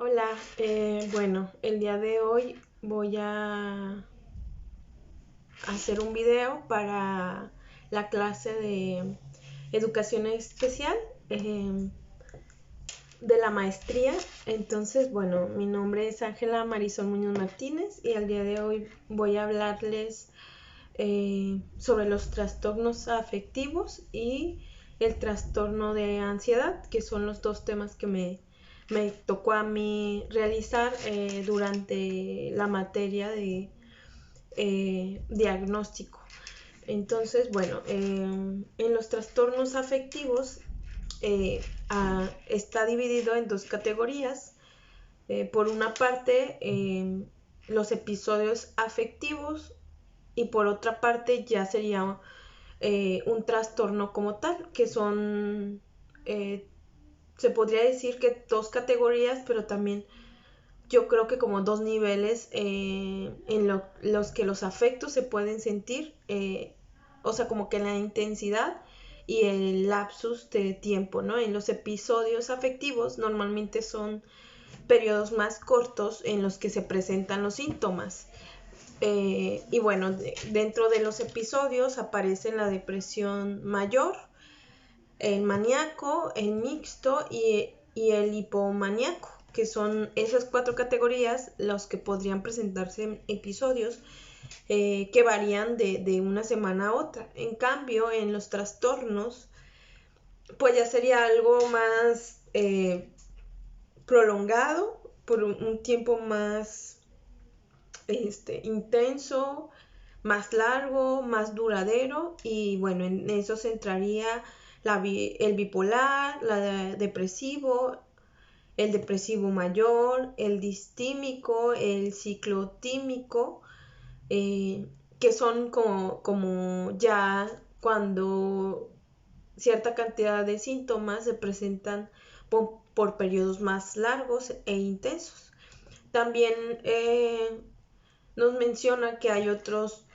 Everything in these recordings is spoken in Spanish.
Hola, bueno, el día de hoy voy a hacer un video para la clase de educación especial eh, de la maestría. Entonces, bueno, mi nombre es Ángela Marisol Muñoz Martínez y el día de hoy voy a hablarles sobre los trastornos afectivos y el trastorno de ansiedad, que son los dos temas que me tocó a mí realizar durante la materia de diagnóstico. Entonces, bueno, en los trastornos afectivos está dividido en dos categorías. Por una parte, los episodios afectivos y por otra parte ya sería un trastorno como tal, que son, se podría decir que dos categorías, pero también yo creo que como dos niveles los que los afectos se pueden sentir, o sea, como que la intensidad y el lapsus de tiempo, ¿no? En los episodios afectivos normalmente son periodos más cortos en los que se presentan los síntomas. Y bueno, dentro de los episodios aparece la depresión mayor, el maníaco, el mixto y el hipomaníaco, que son esas cuatro categorías los que podrían presentarse en episodios que varían de una semana a otra. En cambio, en los trastornos, pues ya sería algo más prolongado, por un tiempo más intenso, más largo, más duradero, y bueno, en eso se entraría el bipolar, la depresivo, el depresivo mayor, el distímico, el ciclotímico, que son como ya cuando cierta cantidad de síntomas se presentan por periodos más largos e intensos. También nos menciona que hay otros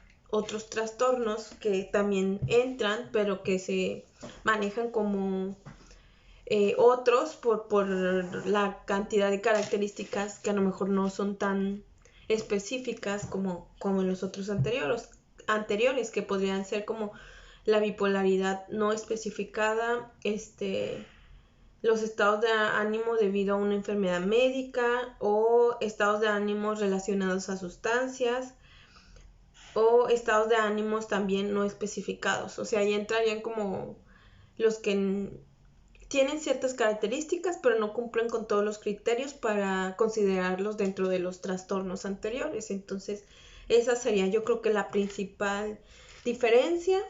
trastornos que también entran, pero que se manejan como otros por la cantidad de características que a lo mejor no son tan específicas como los otros anteriores, que podrían ser como la bipolaridad no especificada, los estados de ánimo debido a una enfermedad médica o estados de ánimo relacionados a sustancias o estados de ánimos también no especificados. O sea, ahí entrarían como los que tienen ciertas características pero no cumplen con todos los criterios para considerarlos dentro de los trastornos anteriores. Entonces, esa sería yo creo que la principal diferencia.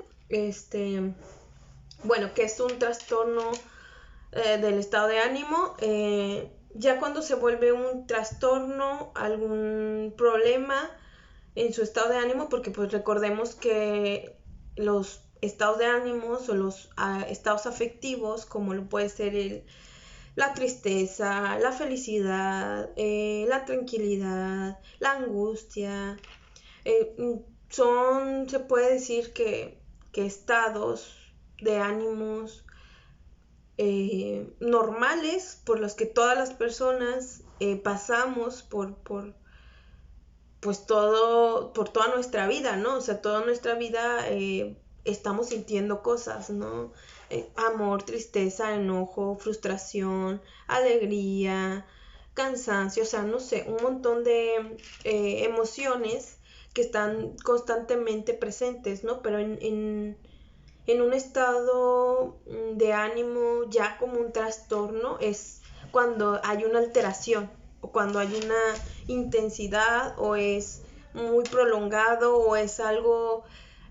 Bueno, que es un trastorno del estado de ánimo. Ya cuando se vuelve un trastorno, algún problema en su estado de ánimo, porque pues recordemos que los estados de ánimos o los estados afectivos, como lo puede ser la tristeza, la felicidad, la tranquilidad, la angustia, se puede decir que estados de ánimos normales por los que todas las personas pasamos pues por toda nuestra vida, ¿no? O sea, toda nuestra vida estamos sintiendo cosas, ¿no? Amor, tristeza, enojo, frustración, alegría, cansancio, o sea, no sé, un montón de emociones que están constantemente presentes, ¿no? Pero en un estado de ánimo ya como un trastorno es cuando hay una alteración o cuando hay una intensidad o es muy prolongado o es algo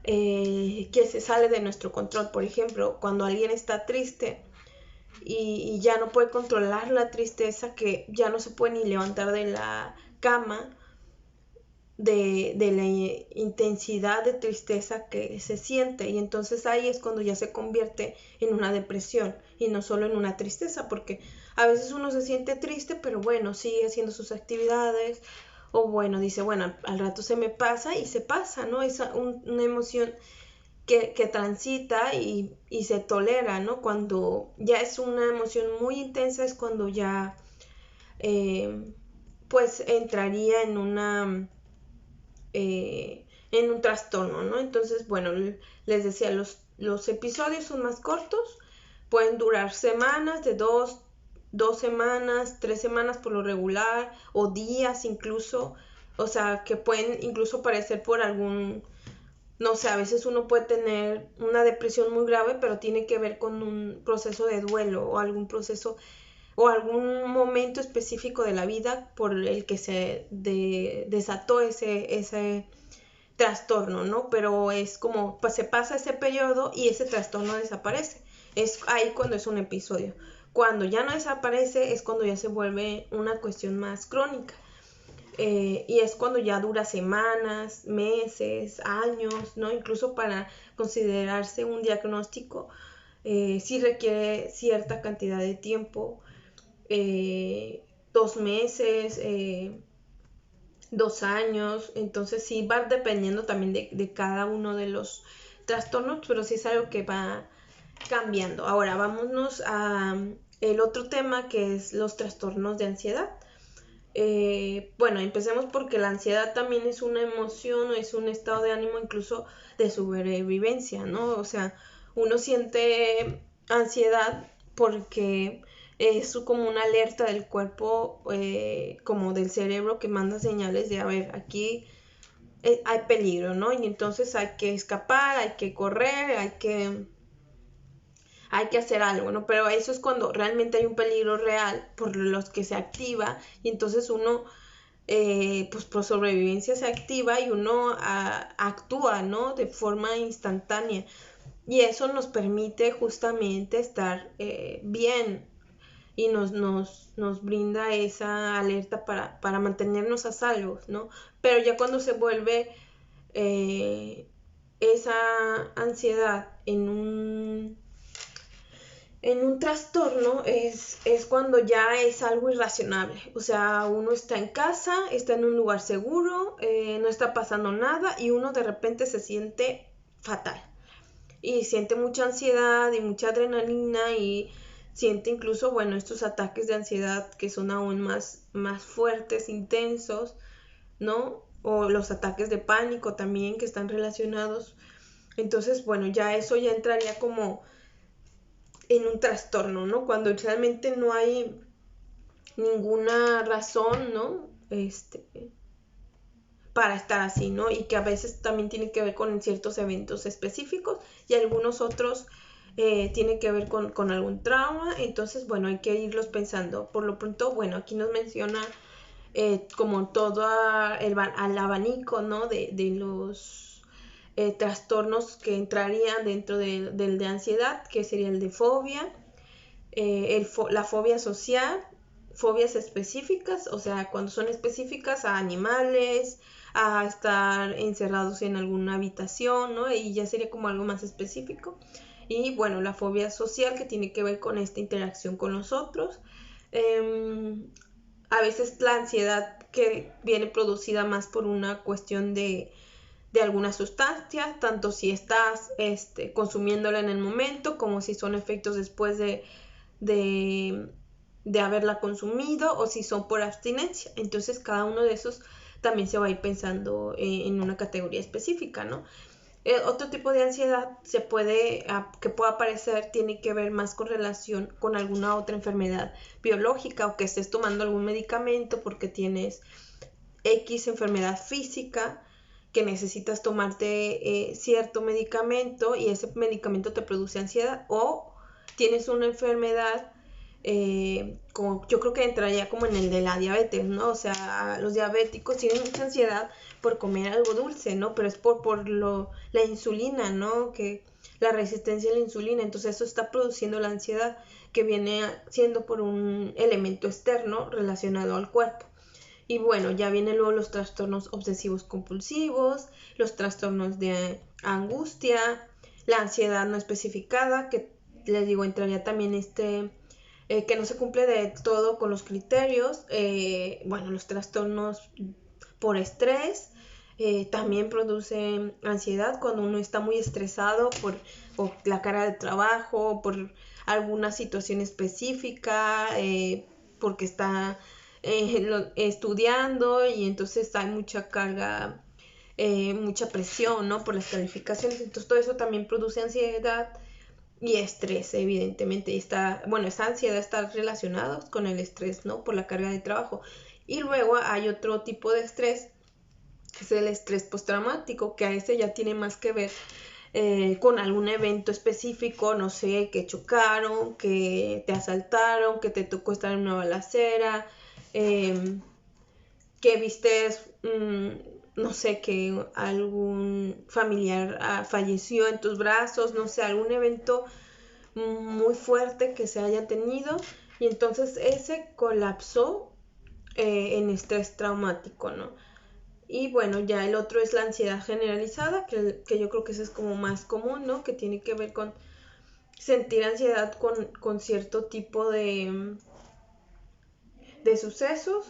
que se sale de nuestro control. Por ejemplo, cuando alguien está triste y ya no puede controlar la tristeza, que ya no se puede ni levantar de la cama, de la intensidad de tristeza que se siente, y entonces ahí es cuando ya se convierte en una depresión y no solo en una tristeza, porque a veces uno se siente triste pero bueno, sigue haciendo sus actividades o bueno, dice bueno, al rato se me pasa y se pasa, ¿no? Es una emoción que transita y se tolera, ¿no? Cuando ya es una emoción muy intensa es cuando ya pues entraría en un trastorno, ¿no? Entonces, bueno, les decía, los episodios son más cortos, pueden durar semanas, de 2 semanas, 3 semanas por lo regular, o días incluso, o sea, que pueden incluso parecer por algún, no sé, a veces uno puede tener una depresión muy grave, pero tiene que ver con un proceso de duelo o algún proceso o algún momento específico de la vida por el que se desató ese trastorno, ¿no? Pero es como, pues se pasa ese periodo y ese trastorno desaparece. Es ahí cuando es un episodio. Cuando ya no desaparece es cuando ya se vuelve una cuestión más crónica. Y es cuando ya dura semanas, meses, años, ¿no? Incluso para considerarse un diagnóstico, sí requiere cierta cantidad de tiempo, 2 meses, 2 años. Entonces sí va dependiendo también de cada uno de los trastornos, pero sí es algo que va cambiando. Ahora vámonos a el otro tema, que es los trastornos de ansiedad. Bueno, empecemos porque la ansiedad también es una emoción o es un estado de ánimo incluso de sobrevivencia, ¿no? O sea, uno siente ansiedad porque es como una alerta del cuerpo, como del cerebro, que manda señales de, a ver, aquí hay peligro, ¿no? Y entonces hay que escapar, hay que correr, hay que hacer algo, ¿no? Pero eso es cuando realmente hay un peligro real por los que se activa, y entonces uno, pues por sobrevivencia se activa y uno actúa, ¿no? De forma instantánea. Y eso nos permite justamente estar bien, y nos brinda esa alerta para mantenernos a salvo, ¿no? Pero ya cuando se vuelve esa ansiedad en un trastorno, es cuando ya es algo irracionable. O sea, uno está en casa, está en un lugar seguro, no está pasando nada y uno de repente se siente fatal. Y siente mucha ansiedad y mucha adrenalina y siente incluso, bueno, estos ataques de ansiedad que son aún más fuertes, intensos, ¿no? O los ataques de pánico también, que están relacionados. Entonces, bueno, ya eso ya entraría como en un trastorno, ¿no? Cuando realmente no hay ninguna razón, ¿no? Para estar así, ¿no? Y que a veces también tiene que ver con ciertos eventos específicos, y algunos otros tienen que ver con algún trauma. Entonces, bueno, hay que irlos pensando. Por lo pronto, bueno, aquí nos menciona como todo al abanico, ¿no? De los trastornos que entrarían dentro del de ansiedad, que sería el de fobia, la fobia social, fobias específicas, o sea, cuando son específicas a animales, a estar encerrados en alguna habitación, ¿no? Y ya sería como algo más específico. Y bueno, la fobia social, que tiene que ver con esta interacción con los otros. A veces la ansiedad que viene producida más por una cuestión de alguna sustancia, tanto si estás consumiéndola en el momento como si son efectos después de haberla consumido, o si son por abstinencia. Entonces cada uno de esos también se va a ir pensando en una categoría específica, ¿no? Otro tipo de ansiedad que pueda aparecer tiene que ver más con relación con alguna otra enfermedad biológica, o que estés tomando algún medicamento porque tienes X enfermedad física que necesitas tomarte cierto medicamento y ese medicamento te produce ansiedad, o tienes una enfermedad, como yo creo que entraría como en el de la diabetes, ¿no? O sea, los diabéticos tienen mucha ansiedad por comer algo dulce, ¿no? Pero es por la insulina, ¿no? Que la resistencia a la insulina, entonces eso está produciendo la ansiedad, que viene siendo por un elemento externo relacionado al cuerpo. Y bueno, ya vienen luego los trastornos obsesivos compulsivos, los trastornos de angustia, la ansiedad no especificada, que les digo, entraría también que no se cumple de todo con los criterios. Bueno, los trastornos por estrés también producen ansiedad cuando uno está muy estresado por la carga de trabajo, por alguna situación específica, porque está estudiando y entonces hay mucha carga, mucha presión, ¿no? Por las calificaciones. Entonces todo eso también produce ansiedad y estrés, evidentemente. Y esta ansiedad está relacionada con el estrés, ¿no? Por la carga de trabajo. Y luego hay otro tipo de estrés, que es el estrés postraumático, que a ese ya tiene más que ver con algún evento específico, no sé, que chocaron, que te asaltaron, que te tocó estar en una balacera, que viste, no sé, que algún familiar falleció en tus brazos, no sé, algún evento muy fuerte que se haya tenido y entonces ese colapsó en estrés traumático, ¿no? Y bueno, ya el otro es la ansiedad generalizada, que yo creo que ese es como más común, ¿no? Que tiene que ver con sentir ansiedad con cierto tipo de sucesos.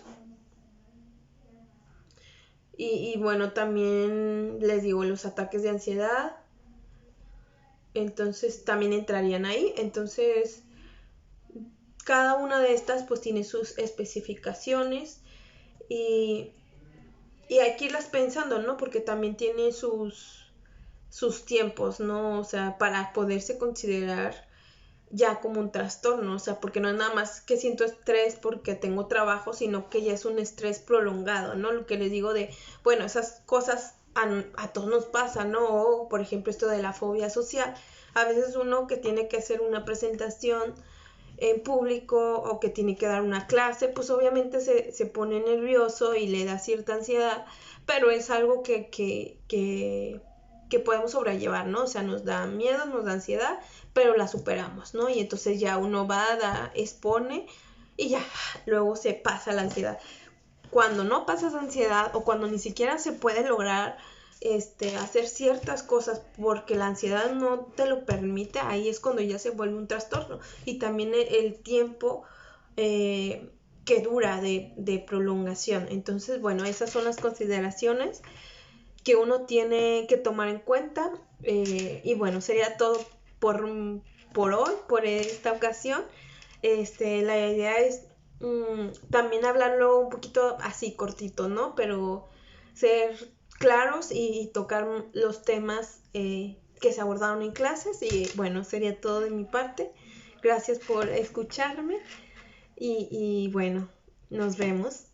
Y bueno, también les digo, los ataques de ansiedad, entonces también entrarían ahí. Entonces, cada una de estas pues tiene sus especificaciones y, y hay que irlas pensando, ¿no? Porque también tiene sus tiempos, ¿no? O sea, para poderse considerar ya como un trastorno, o sea, porque no es nada más que siento estrés porque tengo trabajo, sino que ya es un estrés prolongado, ¿no? Lo que les digo de, bueno, esas cosas a todos nos pasan, ¿no? O, por ejemplo, esto de la fobia social. A veces uno que tiene que hacer una presentación en público o que tiene que dar una clase, pues obviamente se pone nervioso y le da cierta ansiedad, pero es algo que podemos sobrellevar, ¿no? O sea, nos da miedo, nos da ansiedad, pero la superamos, ¿no? Y entonces ya uno va, expone y ya luego se pasa la ansiedad. Cuando no pasas ansiedad o cuando ni siquiera se puede lograr hacer ciertas cosas porque la ansiedad no te lo permite, ahí es cuando ya se vuelve un trastorno. Y también el tiempo que dura de prolongación. Entonces, bueno, esas son las consideraciones que uno tiene que tomar en cuenta. Y bueno, sería todo por hoy, por esta ocasión. La idea es también hablarlo un poquito así cortito, ¿no? Pero ser claros y tocar los temas que se abordaron en clases. Y bueno, sería todo de mi parte. Gracias por escucharme y bueno, nos vemos.